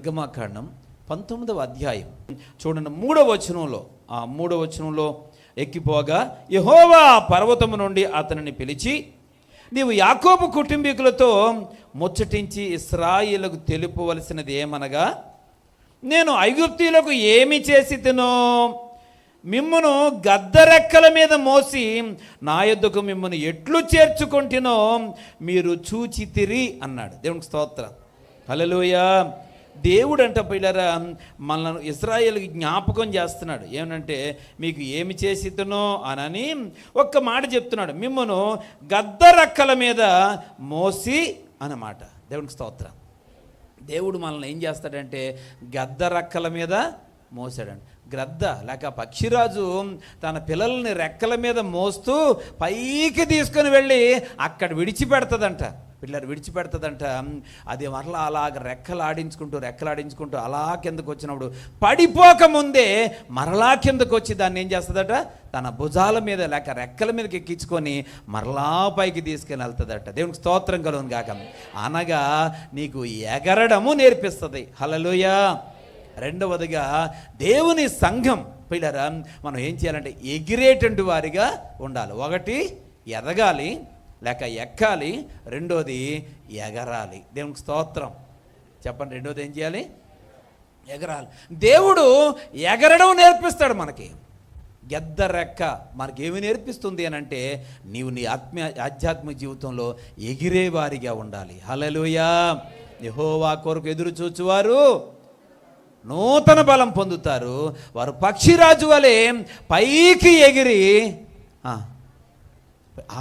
నిర్గమాకాండం 19వ అధ్యాయం చూడండి 3వ వచనంలో, ఆ 3వ వచనంలో ఎక్కిపోగా యెహోవా పర్వతము నుండి అతనిని పిలిచి, నీవు యాకోబు కుటుంబీకులతో ముచ్చటించి ఇశ్రాయేలుకు తెలుపవలసినది ఏమనగా, నేను ఐగుప్తీయులకు ఏమి చేసి తినో, మిమ్మును గద్దరెక్కల మీద మోసి నా యొద్దకు మిమ్మల్ని ఎట్లు చేర్చుకొంటినో మీరు చూచితిరి అన్నాడు. దేవునికి స్తోత్రం, హల్లెలూయా. దేవుడు అంట పిల్లరా మనల్ని ఇశ్రాయేలుకి జ్ఞాపకం చేస్తున్నాడు. ఏమనంటే మీకు ఏమి చేసితనో అని ఒక్క మాట చెప్తున్నాడు, మిమ్మను గద్దరెక్కల మీద మోసి అన్నమాట. దేవునికి స్తోత్రం. దేవుడు మనల్ని ఏం చేస్తాడంటే గద్దరెక్కల మీద మోసాడండి. గ్రద్ద లేక పక్షిరాజు తన పిల్లల్ని రెక్కల మీద మోస్తూ పైకి తీసుకొని వెళ్ళి అక్కడ విడిచిపెడుతుందంట, పిల్లలు విడిచిపెడుతుందంట. అది మరలా అలాగ రెక్కలాడించుకుంటూ అలా కిందకు వచ్చినప్పుడు పడిపోకముందే మరలా కిందకు వచ్చి దాన్ని ఏం చేస్తుందట, తన భుజాల మీద లేక రెక్కల మీదకి ఎక్కించుకొని మరలా పైకి తీసుకెళ్ళి వెళ్తుందట. దేవునికి స్తోత్రం కలుగును గాక. అనగా నీకు ఎగరడము నేర్పిస్తుంది. హల్లెలూయా. రెండవదిగా దేవుని సంఘం పిల్లరా మనం ఏం చేయాలంటే ఎగిరేటువంటి వారిగా ఉండాలి. ఒకటి ఎదగాలి లేక ఎక్కాలి, రెండోది ఎగరాలి. దేవునికి స్తోత్రం చెప్పండి. రెండోది ఏం చేయాలి? ఎగరాలి. దేవుడు ఎగరడం నేర్పిస్తాడు మనకి. గద్దరెక్క మనకేమి నేర్పిస్తుంది అని అంటే నీవు నీ ఆధ్యాత్మిక జీవితంలో ఎగిరేవారిగా ఉండాలి. హల్లెలూయా. యెహోవా కొరకు ఎదురు చూచువారు నూతన బలం పొందుతారు, వారు పక్షిరాజు వలె పైకి ఎగిరి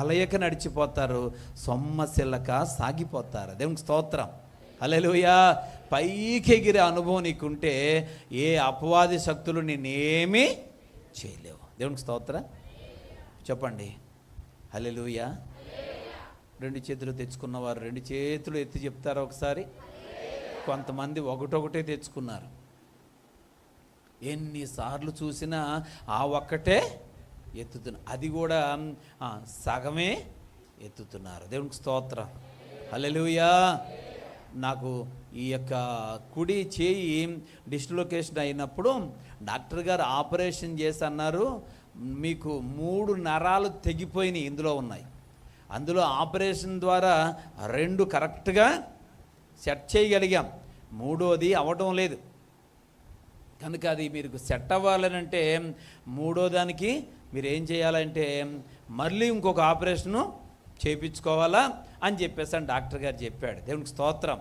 అలయక నడిచిపోతారు, సొమ్మసిల్లక సాగిపోతారు. దేవునికి స్తోత్రం, హల్లెలూయా. పైకి ఎగిరే అనుభవం నీకుంటే ఏ అపవాది శక్తులు నేనేమీ చేయలేవు. దేవునికి స్తోత్రం చెప్పండి, హల్లెలూయా. రెండు చేతులు తెచ్చుకున్నవారు రెండు చేతులు ఎత్తి చెప్తారు ఒకసారి. కొంతమంది ఒకటొకటే తెచ్చుకున్నారు. ఎన్నిసార్లు చూసినా ఆ ఒక్కటే ఎత్తుతున్నారు, అది కూడా సగమే ఎత్తుతున్నారు. దేవునికి స్తోత్రం, హల్లెలూయా. నాకు ఈ యొక్క కుడి చేయి డిస్లొకేషన్ అయినప్పుడు డాక్టర్ గారు ఆపరేషన్ చేసి అన్నారు, మీకు 3 నరాలు తెగిపోయినాయి ఇందులో ఉన్నాయి. అందులో ఆపరేషన్ ద్వారా 2 కరెక్ట్గా సెట్ చేయగలిగాం, 3వది అవ్వడం లేదు. కనుక అది మీరు సెట్ అవ్వాలనంటే 3వ దానికి మీరు ఏం చేయాలంటే మళ్ళీ ఇంకొక ఆపరేషను చేయించుకోవాలా అని చెప్పేసి డాక్టర్ గారు చెప్పాడు. దేవునికి స్తోత్రం.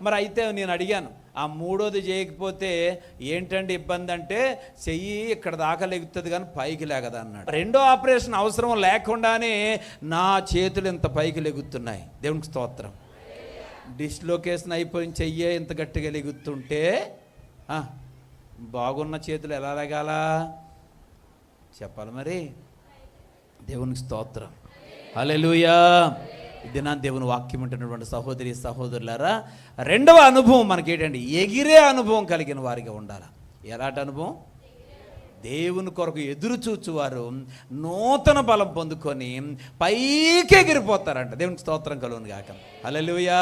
మరి అయితే నేను అడిగాను, ఆ 3వది చేయకపోతే ఏంటంటే ఇబ్బంది అంటే, చెయ్యి ఇక్కడ దాకా లెగుతుంది కానీ పైకి లేగదా అన్నాడు. 2వ ఆపరేషన్ అవసరం లేకుండానే నా చేతులు ఇంత పైకి లెగుతున్నాయి. దేవునికి స్తోత్రం. డిస్లొకేషన్ అయిపోయిన చెయ్యే ఇంత గట్టిగా లెగుతుంటే బాగున్న చేతులు ఎలా లెగాల చెప్పాలి మరి. దేవునికి స్తోత్రం, హల్లెలూయా. ఇది నా దేవుని వాక్యం ఉంటున్నటువంటి సహోదరి సహోదరులారా, 2వ అనుభవం మనకి ఏంటంటే ఎగిరే అనుభవం కలిగిన వారిగా ఉండాలి. ఎలాంటి అనుభవం? దేవుని కొరకు ఎదురు చూచువారు నూతన బలం పొందుకొని పైకి ఎగిరిపోతారంట. దేవునికి స్తోత్రం కలుగును గాక, హల్లెలూయా.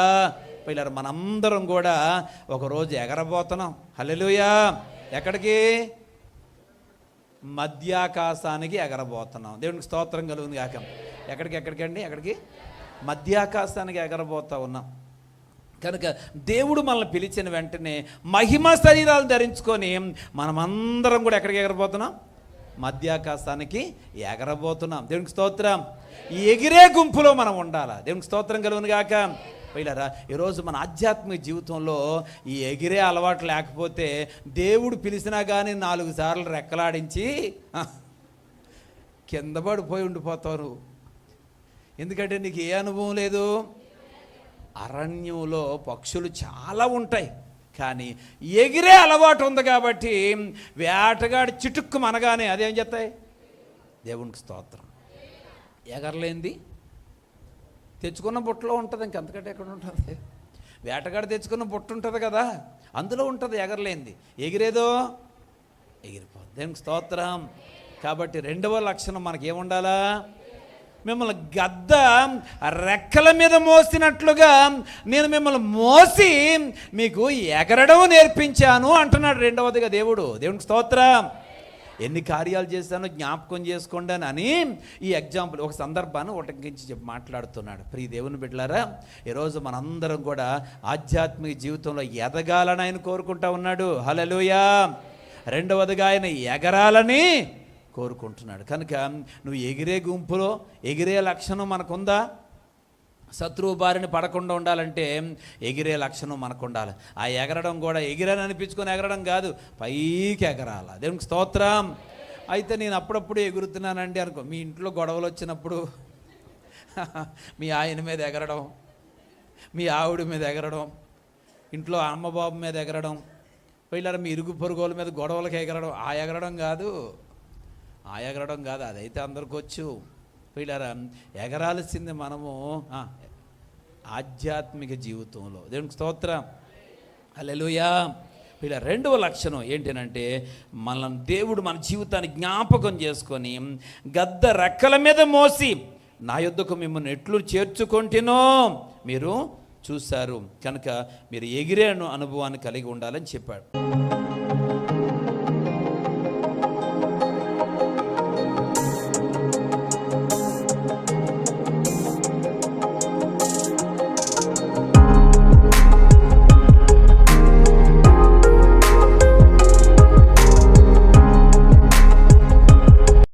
పిల్లలు మనందరం కూడా ఒకరోజు ఎగరబోతున్నాం. హల్లెలూయా. ఎక్కడికి? మధ్యాకాశానికి ఎగరబోతున్నాం. దేవునికి స్తోత్రం కలుగును గాక. ఎక్కడికండి? ఎక్కడికి? మధ్యాకాశానికి ఎగరబోతా ఉన్నాం. కనుక దేవుడు మనల్ని పిలిచిన వెంటనే మహిమ శరీరాలు ధరించుకొని మనమందరం కూడా ఎక్కడికి ఎగరబోతున్నాం? మధ్యాకాశానికి ఎగరబోతున్నాం. దేవునికి స్తోత్రం. ఈ ఎగిరే గుంపులో మనం ఉండాలా. దేవునికి స్తోత్రం కలుగును గాక. పిల్లరా ఈరోజు మన ఆధ్యాత్మిక జీవితంలో ఈ ఎగిరే అలవాటు లేకపోతే దేవుడు పిలిచినా కానీ 4 సార్లు రెక్కలాడించి కింద పడిపోయి ఉండిపోతావు. ఎందుకంటే నీకు ఏ అనుభవం లేదు. అరణ్యంలో పక్షులు చాలా ఉంటాయి, కానీ ఎగిరే అలవాటు ఉంది కాబట్టి వేటగాడి చిటుక్కు మనగానే అదేం చేస్తాయి? దేవునికి స్తోత్రం. ఎగరలేంది తెచ్చుకున్న బుట్టలో ఉంటుంది, ఇంకంతకంటే ఎక్కడ ఉంటుంది? వేటగాడు తెచ్చుకున్న బుట్ట ఉంటుంది కదా, అందులో ఉంటుంది. ఎగరలేంది ఎగిరేదో ఎగిరిపోతుంది. దేవునికి స్తోత్రం. కాబట్టి 2వ లక్షణం మనకి ఏముండాలా? మిమ్మల్ని గద్ద రెక్కల మీద మోసినట్లుగా నేను మిమ్మల్ని మోసి మీకు ఎగరడం నేర్పించాను అంటున్నాడు రెండవదిగా దేవునికి స్తోత్రం. ఎన్ని కార్యాలు చేశానో జ్ఞాపకం చేసుకోండి అని ఈ ఎగ్జాంపుల్ ఒక సందర్భాన్ని ఉటంకించి మాట్లాడుతున్నాడు. ప్రియ దేవుని బిడ్డలారా, ఈరోజు మనందరం కూడా ఆధ్యాత్మిక జీవితంలో ఎదగాలని ఆయన కోరుకుంటా ఉన్నాడు. హల్లెలూయా. రెండవదిగా ఆయన ఎగరాలని కోరుకుంటున్నాడు. కనుక నువ్వు ఎగిరే గుంపులో ఎగిరే లక్షణం మనకుందా? శత్రువు బారిన పడకుండా ఉండాలంటే ఎగిరే లక్షణం మనకు ఉండాలి. ఆ ఎగరడం కూడా ఎగిరని అనిపించుకొని ఎగరడం కాదు, పైకి ఎగరాలి. దేవునికి స్తోత్రం. అయితే నేను అప్పుడప్పుడు ఎగురుతున్నానండి అనుకో, మీ ఇంట్లో గొడవలు వచ్చినప్పుడు మీ ఆయన మీద ఎగరడం, మీ ఆవిడ మీద ఎగరడం, ఇంట్లో అమ్మబాబు మీద ఎగరడం, వీళ్ళ మీ ఇరుగు పొరుగుల మీద గొడవలకు ఎగరడం, ఆ ఎగరడం కాదు, అదైతే అందరికి వచ్చు. వీళ్ళారా, ఎగరాల్సింది మనము ఆధ్యాత్మిక జీవితంలో. దేవునికి స్తోత్రం. హల్లెలూయా. వీళ్ళ రెండవ లక్షణం ఏంటంటే దేవుడు మన జీవితాన్ని జ్ఞాపకం చేసుకొని గద్ద రెక్కల మీద మోసి నా యొద్దకు మిమ్మల్ని ఎట్లు చేర్చుకుంటేనో మీరు చూశారు. కనుక మీరు ఎగిరే అనుభవాన్ని కలిగి ఉండాలని చెప్పాడు.